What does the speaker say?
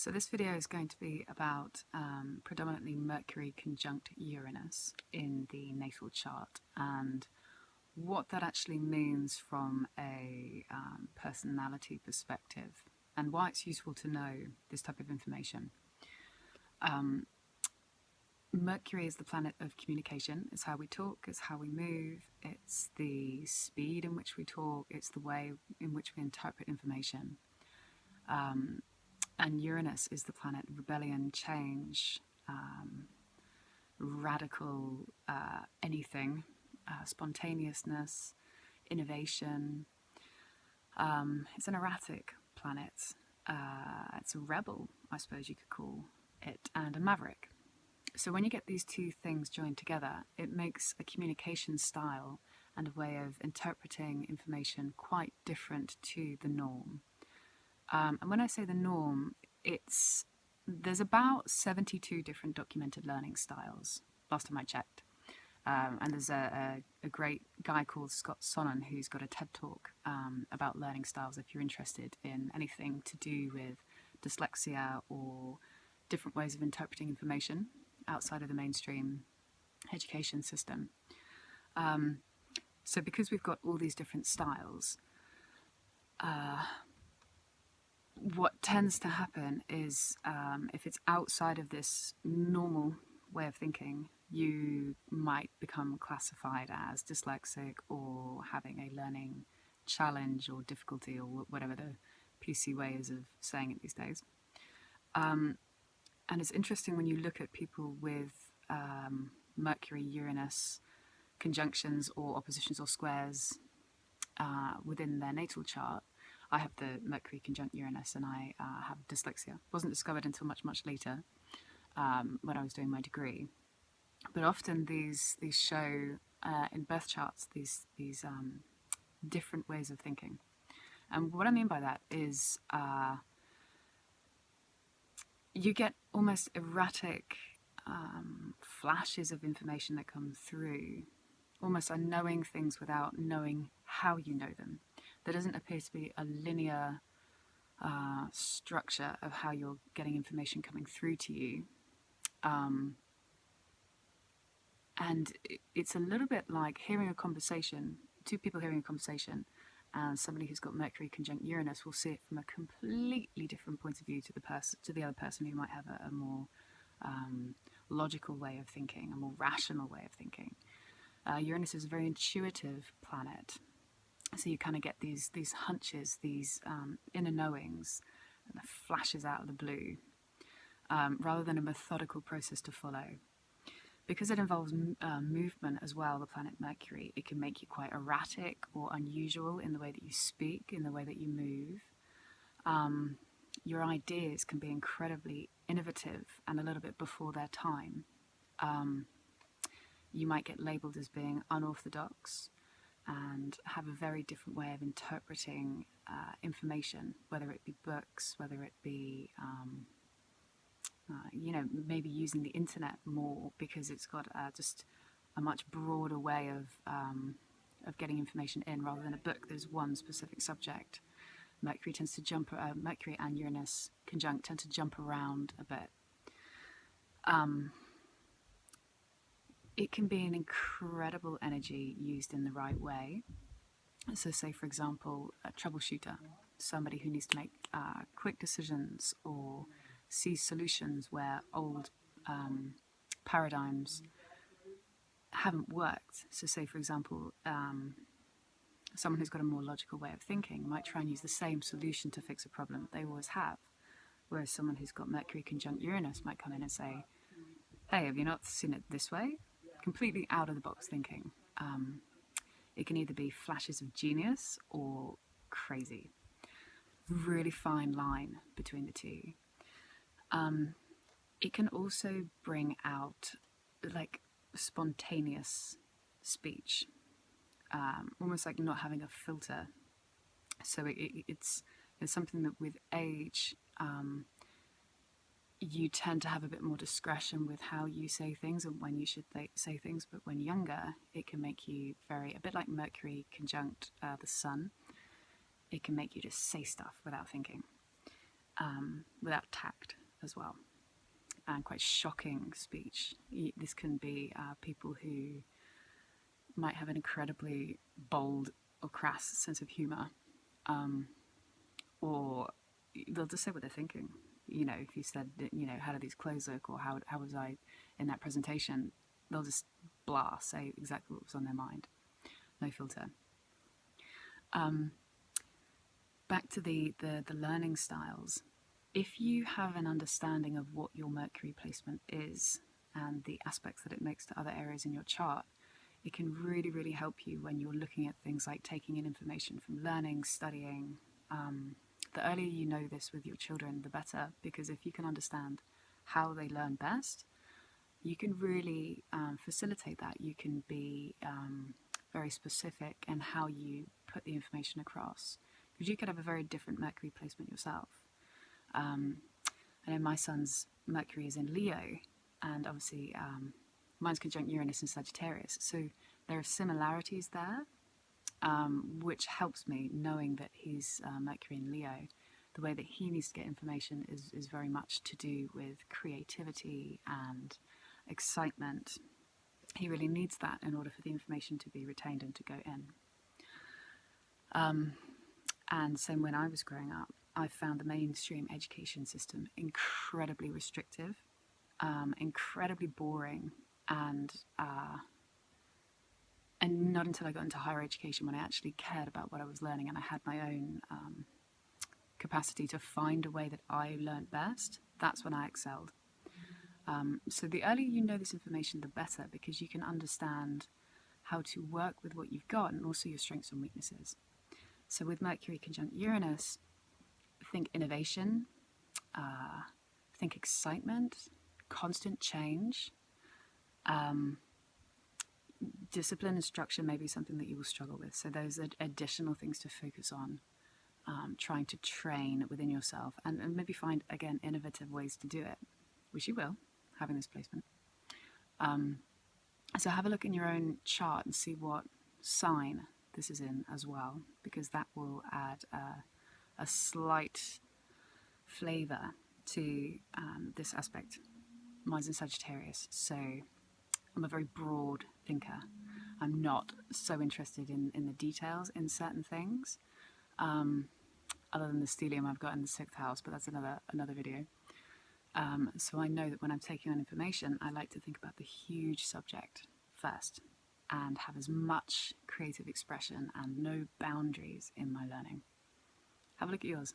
So this video is going to be about predominantly Mercury conjunct Uranus in the natal chart and what that actually means from a personality perspective and why it's useful to know this type of information. Mercury is the planet of communication. It's how we talk, it's how we move, it's the speed in which we talk, it's the way in which we interpret information. And Uranus is the planet of rebellion, change, radical anything, spontaneousness, innovation. It's an erratic planet. It's a rebel, I suppose you could call it, and a maverick. So when you get these two things joined together, it makes a communication style and a way of interpreting information quite different to the norm. And when I say the norm, there's about 72 different documented learning styles, last time I checked. And there's a great guy called Scott Sonnen who's got a TED Talk about learning styles if you're interested in anything to do with dyslexia or different ways of interpreting information outside of the mainstream education system. So because we've got all these different styles, what tends to happen is if it's outside of this normal way of thinking, you might become classified as dyslexic or having a learning challenge or difficulty or whatever the PC way is of saying it these days. And it's interesting when you look at people with Mercury-Uranus conjunctions or oppositions or squares within their natal chart. I have the Mercury conjunct Uranus and I have dyslexia. It wasn't discovered until much, much later when I was doing my degree. But often these show in birth charts these different ways of thinking. And what I mean by that is you get almost erratic flashes of information that come through, almost unknowing things without knowing how you know them. There doesn't appear to be a linear structure of how you're getting information coming through to you. And it's a little bit like hearing a conversation, two people hearing a conversation, and somebody who's got Mercury conjunct Uranus will see it from a completely different point of view to the other person who might have a more logical way of thinking, a more rational way of thinking. Uranus is a very intuitive planet, so you kind of get these hunches, these inner knowings, and the flashes out of the blue, rather than a methodical process to follow. Because it involves movement as well, the planet Mercury, it can make you quite erratic or unusual in the way that you speak, in the way that you move. Your ideas can be incredibly innovative and a little bit before their time. You might get labelled as being unorthodox and have a very different way of interpreting information, whether it be books, whether it be maybe using the internet more because it's got just a much broader way of getting information in rather than a book. There's one specific subject. Mercury and Uranus conjunct tend to jump around a bit. It can be an incredible energy used in the right way. So say, for example, a troubleshooter, somebody who needs to make quick decisions or see solutions where old paradigms haven't worked. So say, for example, someone who's got a more logical way of thinking might try and use the same solution to fix a problem they always have, whereas someone who's got Mercury conjunct Uranus might come in and say, hey, have you not seen it this way? Completely out of the box thinking. It can either be flashes of genius or crazy. Really fine line between the two. It can also bring out like spontaneous speech, almost like not having a filter. So it's something that with age you tend to have a bit more discretion with how you say things and when you should say things. But when younger, it can make you a bit like Mercury conjunct the Sun. It can make you just say stuff without thinking. without tact as well, and quite shocking speech. This can be people who might have an incredibly bold or crass sense of humour, or they'll just say what they're thinking. You know, if you said, you know, how do these clothes look, or how was I in that presentation, they'll just say exactly what was on their mind. No filter. Back to the learning styles. If you have an understanding of what your Mercury placement is and the aspects that it makes to other areas in your chart, it can really, really help you when you're looking at things like taking in information from learning, studying. The earlier you know this with your children, the better, because if you can understand how they learn best, you can really facilitate that. You can be very specific in how you put the information across, because you could have a very different Mercury placement yourself. I know my son's Mercury is in Leo, and obviously mine's conjunct Uranus in Sagittarius, so there are similarities there, which helps me knowing that he's Mercury in Leo. The way that he needs to get information is very much to do with creativity and excitement. He really needs that in order for the information to be retained and to go in. And same when I was growing up, I found the mainstream education system incredibly restrictive, incredibly boring, and not until I got into higher education, when I actually cared about what I was learning and I had my own capacity to find a way that I learned best, that's when I excelled. So the earlier you know this information, the better, because you can understand how to work with what you've got and also your strengths and weaknesses. So with Mercury conjunct Uranus, think innovation, think excitement, constant change. Discipline and structure may be something that you will struggle with. So those are additional things to focus on, trying to train within yourself and maybe find, again, innovative ways to do it, which you will, having this placement. So have a look in your own chart and see what sign this is in as well, because that will add a slight flavour to this aspect. Mine's in Sagittarius, so I'm a very broad thinker. I'm not so interested in the details in certain things, other than the stellium I've got in the 6th house, but that's another video. So I know that when I'm taking on information, I like to think about the huge subject first and have as much creative expression and no boundaries in my learning. Have a look at yours.